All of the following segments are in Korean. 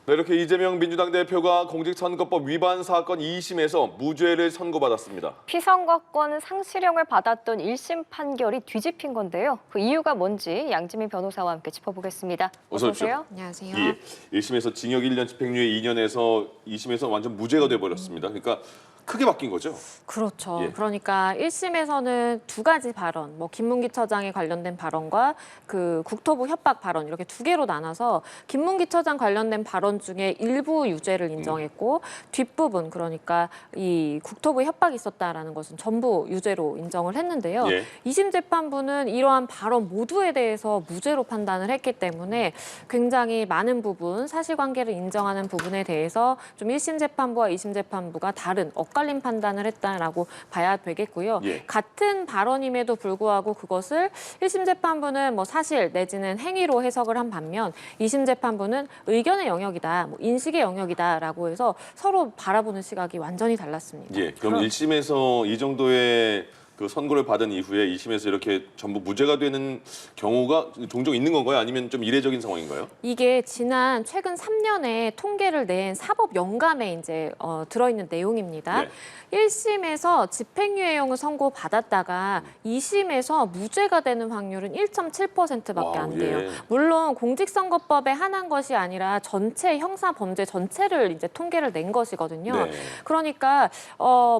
네, 이렇게 이재명 민주당 대표가 공직선거법 위반 사건 2심에서 무죄를 선고받았습니다. 피선거권 상실형을 받았던 1심 판결이 뒤집힌 건데요. 그 이유가 뭔지 양지민 변호사와 함께 짚어보겠습니다. 어서 오십시오. 안녕하세요. 예, 1심에서 징역 1년, 집행유예 2년에서 2심에서 완전 무죄가 돼버렸습니다. 그러니까 크게 바뀐 거죠? 그렇죠. 예. 그러니까 1심에서는 두 가지 발언, 뭐 김문기 처장에 관련된 발언과 그 국토부 협박 발언 이렇게 두 개로 나눠서 김문기 처장 관련된 발언 중에 일부 유죄를 인정했고 뒷부분 그러니까 이 국토부 협박이 있었다라는 것은 전부 유죄로 인정을 했는데요. 예. 2심 재판부는 이러한 발언 모두에 대해서 무죄로 판단을 했기 때문에 굉장히 많은 부분, 사실관계를 인정하는 부분에 대해서 좀 1심 재판부와 2심 재판부가 다른 엇갈린 판단을 했다라고 봐야 되겠고요. 예. 같은 발언임에도 불구하고 그것을 1심 재판부는 뭐 사실 내지는 행위로 해석을 한 반면 2심 재판부는 의견의 영역이다, 뭐 인식의 영역이다라고 해서 서로 바라보는 시각이 완전히 달랐습니다. 예, 그럼 1심에서 이 정도의 그 선고를 받은 이후에 2심에서 이렇게 전부 무죄가 되는 경우가 종종 있는 건가요? 아니면 좀 이례적인 상황인가요? 이게 지난 최근 3년에 통계를 낸 사법 영감에 이제 들어있는 내용입니다. 네. 1심에서 집행유예형을 선고받았다가 2심에서 무죄가 되는 확률은 1.7%밖에 안 돼요. 예. 물론 공직선거법에 한한 것이 아니라 전체 형사 범죄 전체를 이제 통계를 낸 것이거든요. 네. 그러니까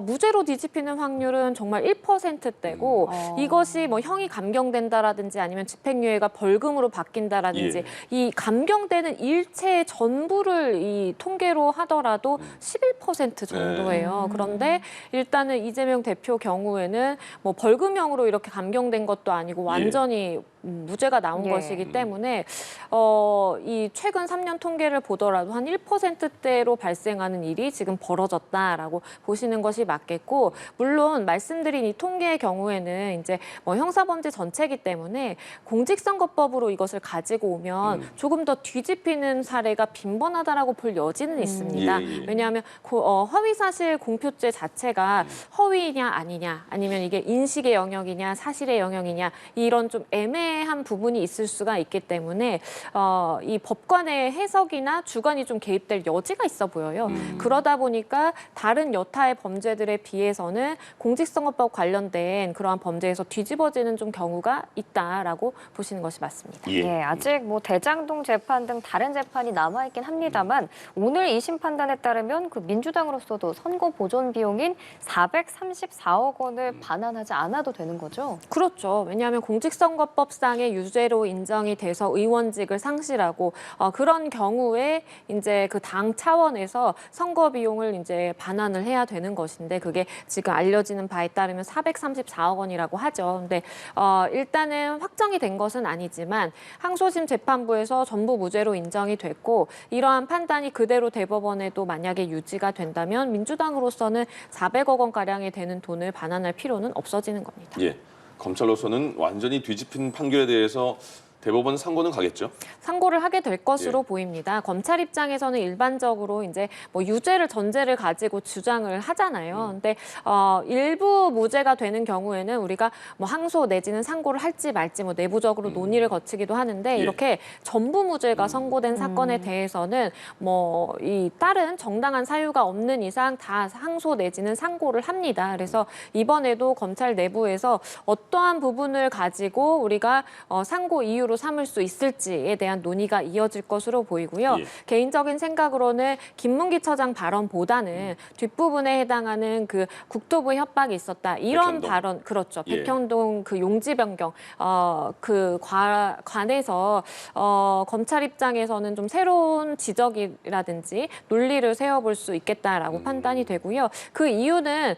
무죄로 뒤집히는 확률은 정말 1%대고 이것이 뭐 형이 감경된다라든지 아니면 집행유예가 벌금으로 바뀐다라든지 예. 이 감경되는 일체 전부를 이 통계로 하더라도 11% 정도예요. 그런데 일단은 이재명 대표 경우에는 뭐 벌금형으로 이렇게 감경된 것도 아니고 완전히 무죄가 나온 예. 것이기 때문에 이 최근 3년 통계를 보더라도 한 1%대로 발생하는 일이 지금 벌어졌다라고 보시는 것이 맞겠고, 물론 말씀드린 이 통계의 경우에는 이제 뭐 형사범죄 전체이기 때문에 공직선거법으로 이것을 가지고 오면 조금 더 뒤집히는 사례가 빈번하다라고 볼 여지는 있습니다. 예, 예. 왜냐하면 허위사실 공표죄 자체가 허위냐 아니냐, 아니면 이게 인식의 영역이냐 사실의 영역이냐, 이런 좀 애매한 부분이 있을 수가 있기 때문에 이 법관의 해석이나 주관이 좀 개입될 여지가 있어 보여요. 그러다 보니까 다른 여타의 범죄들에 비해서는 공직선거법 관련된 그러한 범죄에서 뒤집어지는 좀 경우가 있다라고 보시는 것이 맞습니다. 예. 예, 아직 뭐 대장동 재판 등 다른 재판이 남아있긴 합니다만 오늘 2심 판단에 따르면 그 민주당으로서도 선거 보존 비용인 434억 원을 반환하지 않아도 되는 거죠? 그렇죠. 왜냐하면 공직선거법상의 유죄로 인정이 돼서 의원직을 상실하고 그런 경우에 이제 그 당 차원에서 선거 비용을 이제 반환을 해야 되는 것인데, 그게 지금 알려지는 바에 따르면 434억 원이라고 하죠. 근데 일단은 확정이 된 것은 아니지만 항소심 재판부에서 전부 무죄로 인정이 됐고, 이러한 판단이 그대로 대법원에도 만약에 유지가 된다면 민주당으로서는 400억 원 가량이 되는 돈을 반환할 필요는 없어지는 겁니다. 예. 검찰로서는 완전히 뒤집힌 판결에 대해서 대법원 상고는 가겠죠? 상고를 하게 될 것으로 예. 보입니다. 검찰 입장에서는 일반적으로 이제 뭐 유죄를 전제를 가지고 주장을 하잖아요. 근데 일부 무죄가 되는 경우에는 우리가 뭐 항소 내지는 상고를 할지 말지 뭐 내부적으로 논의를 거치기도 하는데, 예. 이렇게 전부 무죄가 선고된 사건에 대해서는 뭐 이 다른 정당한 사유가 없는 이상 다 항소 내지는 상고를 합니다. 그래서 이번에도 검찰 내부에서 어떠한 부분을 가지고 우리가 상고 이유로 삼을 수 있을지에 대한 논의가 이어질 것으로 보이고요. 예. 개인적인 생각으로는 김문기 처장 발언보다는 뒷부분에 해당하는 그 국토부 협박이 있었다, 이런 백현동. 발언, 그렇죠. 예. 백현동 그 용지 변경 그 관해서 검찰 입장에서는 좀 새로운 지적이라든지 논리를 세워볼 수 있겠다라고 판단이 되고요. 그 이유는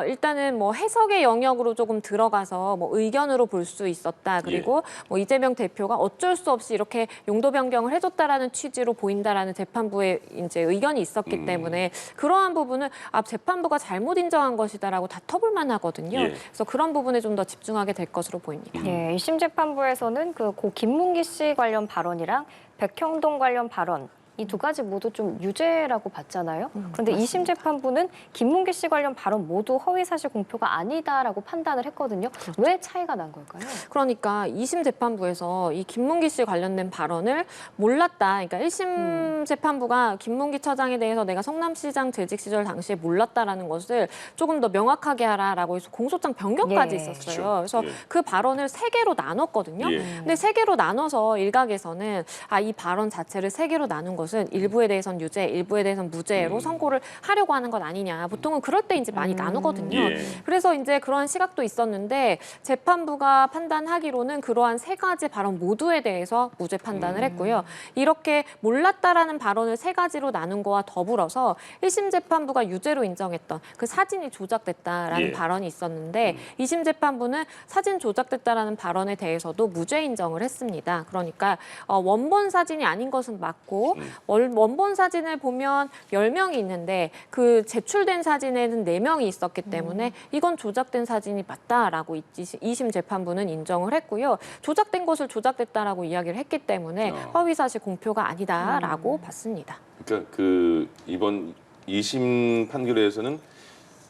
일단은 뭐 해석의 영역으로 조금 들어가서 뭐 의견으로 볼 수 있었다. 그리고 뭐 이재명 대표가 어쩔 수 없이 이렇게 용도 변경을 해줬다라는 취지로 보인다라는 재판부의 이제 의견이 있었기 때문에 그러한 부분은 재판부가 잘못 인정한 것이다라고 다퉈볼 만하거든요. 예. 그래서 그런 부분에 좀 더 집중하게 될 것으로 보입니다. 예, 1심 재판부에서는 그 고 김문기 씨 관련 발언이랑 백형동 관련 발언 이 두 가지 모두 좀 유죄라고 봤잖아요. 그런데 2심 재판부는 김문기 씨 관련 발언 모두 허위사실 공표가 아니다라고 판단을 했거든요. 왜 차이가 난 걸까요? 그러니까 2심 재판부에서 이 김문기 씨 관련된 발언을 몰랐다. 그러니까 1심 재판부가 김문기 처장에 대해서 내가 성남시장 재직 시절 당시에 몰랐다라는 것을 조금 더 명확하게 하라라고 해서 공소장 변경까지 예. 있었어요. 그래서 예. 그 발언을 3개로 나눴거든요. 예. 근데 3개로 나눠서 일각에서는 이 발언 자체를 3개로 나눈 것은 일부에 대해서는 유죄, 일부에 대해서는 무죄로 선고를 하려고 하는 것 아니냐. 보통은 그럴 때 이제 많이 나누거든요. 예. 그래서 이제 그러한 시각도 있었는데 재판부가 판단하기로는 그러한 3가지 발언 모두에 대해서 무죄 판단을 했고요. 이렇게 몰랐다라는 발언을 3가지로 나눈 거와 더불어서 1심 재판부가 유죄로 인정했던 그 사진이 조작됐다라는 예. 발언이 있었는데 2심 재판부는 사진 조작됐다라는 발언에 대해서도 무죄 인정을 했습니다. 그러니까 원본 사진이 아닌 것은 맞고 원본 사진을 보면 10명이 있는데 그 제출된 사진에는 4명이 있었기 때문에 이건 조작된 사진이 맞다라고 2심 재판부는 인정을 했고요. 조작된 것을 조작됐다라고 이야기를 했기 때문에 허위사실 공표가 아니다라고 봤습니다. 그러니까 그 이번 2심 판결에서는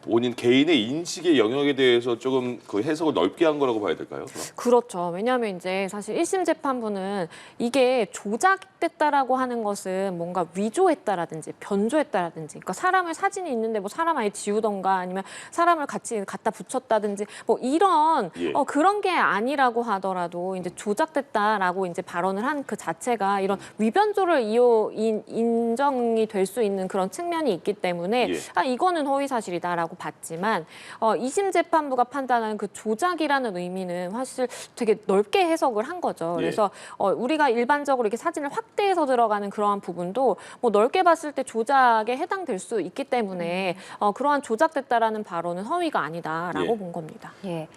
본인 개인의 인식의 영역에 대해서 조금 그 해석을 넓게 한 거라고 봐야 될까요? 그럼? 그렇죠. 왜냐하면 이제 사실 1심 재판부는 이게 조작됐다라고 하는 것은 뭔가 위조했다라든지 변조했다라든지 그러니까 사람을 사진이 있는데 뭐 사람 아예 지우던가 아니면 사람을 같이 갖다 붙였다든지 뭐 이런 예. 그런 게 아니라고 하더라도 이제 조작됐다라고 이제 발언을 한 그 자체가 이런 위변조를 인정이 될 수 있는 그런 측면이 있기 때문에 예. 이거는 허위사실이다라고 봤지만 2심 재판부가 판단하는 그 조작이라는 의미는 사실 되게 넓게 해석을 한 거죠. 예. 그래서 우리가 일반적으로 이렇게 사진을 확대해서 들어가는 그러한 부분도 뭐 넓게 봤을 때 조작에 해당될 수 있기 때문에 그러한 조작됐다라는 발언은 허위가 아니다라고 예. 본 겁니다. 예.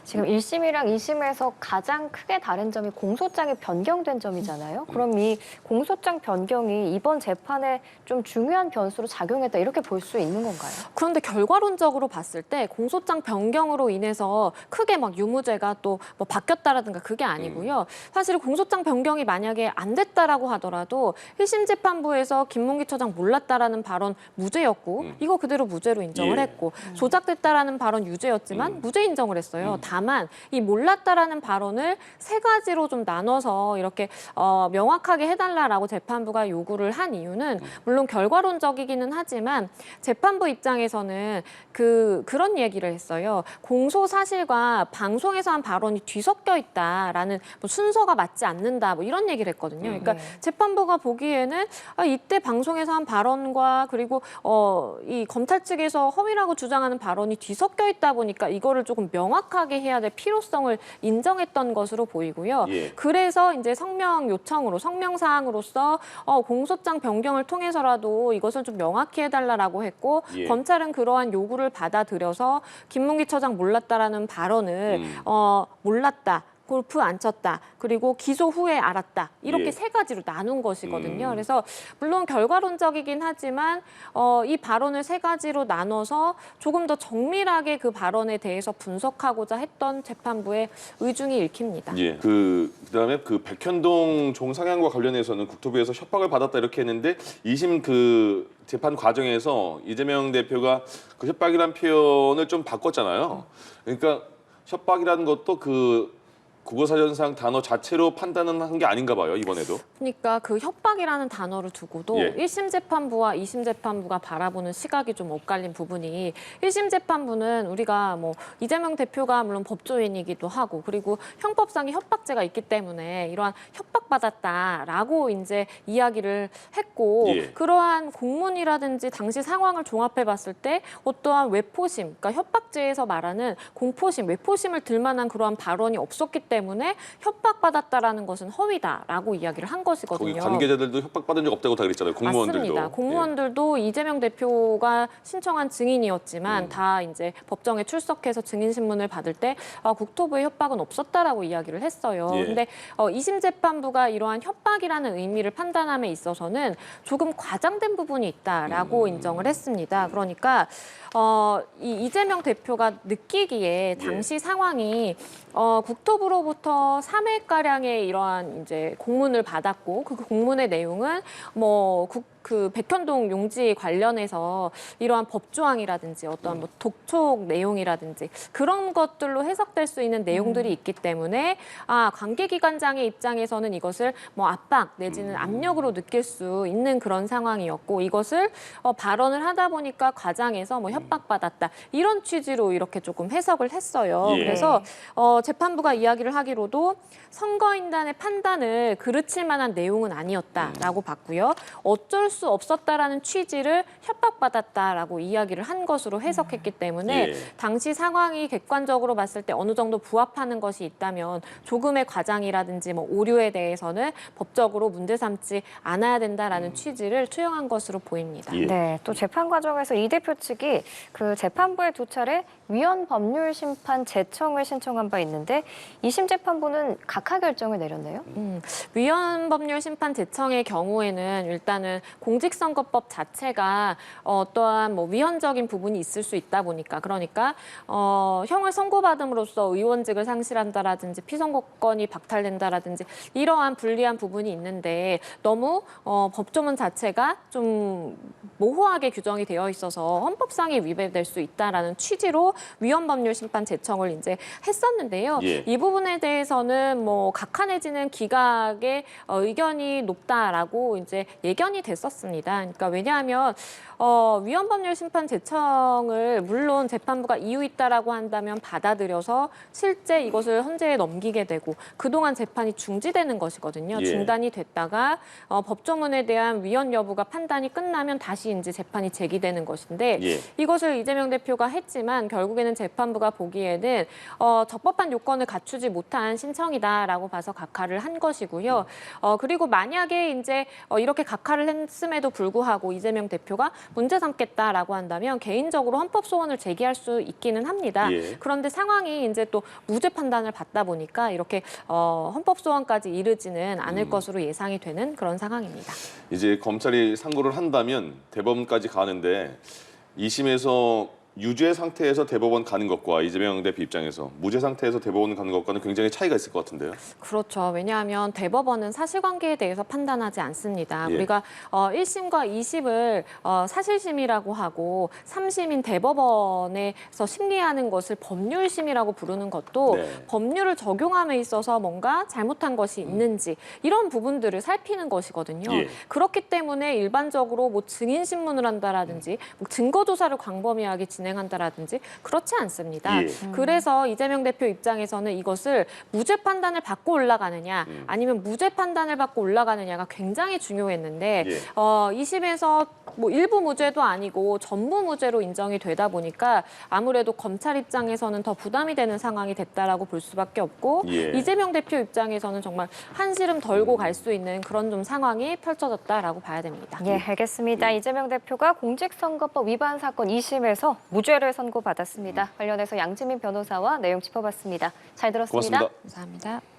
지금 1심이랑 2심에서 가장 크게 다른 점이 공소장이 변경된 점이잖아요. 그럼 이 공소장 변경이 이번 재판에 좀 중요한 변수로 작용했다 이렇게 볼 수 있는 건가요? 그런데 결과론적으로 봤을 때 공소장 변경으로 인해서 크게 막 유무죄가 또 뭐 바뀌었다라든가 그게 아니고요. 사실 공소장 변경이 만약에 안 됐다라고 하더라도 1심 재판부에서 김문기 처장 몰랐다라는 발언 무죄였고 이거 그대로 무죄로 인정을 예. 했고 조작됐다라는 발언 유죄였지만 무죄 인정을 했어요. 다만 이 몰랐다라는 발언을 3가지로 좀 나눠서 이렇게 명확하게 해달라라고 재판부가 요구를 한 이유는 물론 결과론적이기는 하지만 재판부 입장에서는 그런 얘기를 했어요. 공소 사실과 방송에서 한 발언이 뒤섞여 있다라는 뭐 순서가 맞지 않는다 뭐 이런 얘기를 했거든요. 그러니까 재판부가 보기에는 이때 방송에서 한 발언과 그리고 이 검찰 측에서 허위라고 주장하는 발언이 뒤섞여 있다 보니까 이거를 조금 명확하게 해야 될 필요성을 인정했던 것으로 보이고요. 예. 그래서 이제 성명 요청으로 성명 사항으로서 공소장 변경을 통해서라도 이것을 좀 명확히 해달라라고 했고 예. 검찰은 그러한 요구를 받아들여서 김문기 처장 몰랐다라는 발언을 몰랐다. 골프 안 쳤다. 그리고 기소 후에 알았다. 이렇게 예. 3가지로 나눈 것이거든요. 그래서 물론 결과론적이긴 하지만 이 발언을 3가지로 나눠서 조금 더 정밀하게 그 발언에 대해서 분석하고자 했던 재판부의 의중이 읽힙니다. 예. 그다음에 그 백현동 종상향과 관련해서는 국토부에서 협박을 받았다 이렇게 했는데 2심 그 재판 과정에서 이재명 대표가 그 협박이란 표현을 좀 바꿨잖아요. 그러니까 협박이라는 것도 그 국어사전상 단어 자체로 판단은 한 게 아닌가 봐요, 이번에도. 그러니까 그 협박이라는 단어를 두고도 예. 1심 재판부와 2심 재판부가 바라보는 시각이 좀 엇갈린 부분이 1심 재판부는 우리가 뭐 이재명 대표가 물론 법조인이기도 하고 그리고 형법상의 협박죄가 있기 때문에 이러한 협박받았다라고 이제 이야기를 했고 예. 그러한 공문이라든지 당시 상황을 종합해 봤을 때 어떠한 외포심, 그러니까 협박죄에서 말하는 공포심, 외포심을 들 만한 그러한 발언이 없었기 때문에 협박받았다라는 것은 허위다라고 이야기를 한 것이거든요. 거기 관계자들도 협박받은 적 없다고 다 그랬잖아요. 공무원들도. 맞습니다. 공무원들도 이재명 대표가 신청한 증인이었지만 다 이제 법정에 출석해서 증인 신문을 받을 때 국토부의 협박은 없었다라고 이야기를 했어요. 예. 근데 2심 재판부가 이러한 협박이라는 의미를 판단함에 있어서는 조금 과장된 부분이 있다라고 인정을 했습니다. 그러니까 이재명 대표가 느끼기에 당시 상황이 국토부로 법원으로부터 3회 가량의 이러한 이제 공문을 받았고 그 공문의 내용은 뭐 그 백현동 용지 관련해서 이러한 법조항이라든지 어떤 뭐 독촉 내용이라든지 그런 것들로 해석될 수 있는 내용들이 있기 때문에 관계기관장의 입장에서는 이것을 뭐 압박 내지는 압력으로 느낄 수 있는 그런 상황이었고 이것을 발언을 하다 보니까 과장에서 뭐 협박받았다 이런 취지로 이렇게 조금 해석을 했어요. 예. 그래서 재판부가 이야기를 하기로도 선거인단의 판단을 그르칠 만한 내용은 아니었다라고 봤고요. 어쩔 수 없었다라는 취지를 협박받았다라고 이야기를 한 것으로 해석했기 때문에 예. 당시 상황이 객관적으로 봤을 때 어느 정도 부합하는 것이 있다면 조금의 과장이라든지 뭐 오류에 대해서는 법적으로 문제 삼지 않아야 된다라는 취지를 투영한 것으로 보입니다. 예. 네, 또 재판 과정에서 이 대표 측이 그 재판부에 2차례 위헌 법률 심판 제청을 신청한 바 있는데 2심 재판부는 각하 결정을 내렸네요. 위헌 법률 심판 제청의 경우에는 일단은 공직선거법 자체가 어떠한 뭐 위헌적인 부분이 있을 수 있다 보니까 그러니까 형을 선고받음으로써 의원직을 상실한다라든지 피선거권이 박탈된다라든지 이러한 불리한 부분이 있는데 너무 법조문 자체가 좀 모호하게 규정이 되어 있어서 헌법상에 위배될 수 있다라는 취지로 위헌 법률 심판 제청을 이제 했었는데요. 예. 이 부분에 대해서는 뭐 각하 내지는 기각의 의견이 높다라고 이제 예견이 됐었습니다. 그러니까 왜냐하면 위헌 법률 심판 제청을 물론 재판부가 이유 있다라고 한다면 받아들여서 실제 이것을 헌재에 넘기게 되고 그동안 재판이 중지되는 것이거든요. 예. 중단이 됐다가 법조문에 대한 위헌 여부가 판단이 끝나면 다시 이제 재판이 제기되는 것인데 예. 이것을 이재명 대표가 했지만 결국에는 재판부가 보기에는 적법한 요건을 갖추지 못한 신청이다라고 봐서 각하를 한 것이고요. 그리고 만약에 이제 이렇게 각하를 했음에도 불구하고 이재명 대표가 문제 삼겠다라고 한다면 개인적으로 헌법 소원을 제기할 수 있기는 합니다. 예. 그런데 상황이 이제 또 무죄 판단을 받다 보니까 이렇게 헌법 소원까지 이르지는 않을 것으로 예상이 되는 그런 상황입니다. 이제 검찰이 상고를 한다면 대법원까지 가는데 2심에서 유죄 상태에서 대법원 가는 것과 이재명 대표 입장에서 무죄 상태에서 대법원 가는 것과는 굉장히 차이가 있을 것 같은데요. 그렇죠. 왜냐하면 대법원은 사실관계에 대해서 판단하지 않습니다. 예. 우리가 1심과 2심을 사실심이라고 하고 3심인 대법원에서 심리하는 것을 법률심이라고 부르는 것도 네. 법률을 적용함에 있어서 뭔가 잘못한 것이 있는지 이런 부분들을 살피는 것이거든요. 예. 그렇기 때문에 일반적으로 뭐 증인신문을 한다라든지 뭐 증거조사를 광범위하게 진행한다라든지 그렇지 않습니다. 예. 그래서 이재명 대표 입장에서는 이것을 무죄 판단을 받고 올라가느냐 아니면 무죄 판단을 받고 올라가느냐가 굉장히 중요했는데 예. 2심에서 뭐 일부 무죄도 아니고 전부 무죄로 인정이 되다 보니까 아무래도 검찰 입장에서는 더 부담이 되는 상황이 됐다라고 볼 수밖에 없고 예. 이재명 대표 입장에서는 정말 한시름 덜고 갈 수 있는 그런 좀 상황이 펼쳐졌다라고 봐야 됩니다. 예, 알겠습니다. 이재명 대표가 공직선거법 위반 사건 2심에서 무죄를 선고받았습니다. 관련해서 양지민 변호사와 내용 짚어봤습니다. 잘 들었습니다. 고맙습니다. 감사합니다.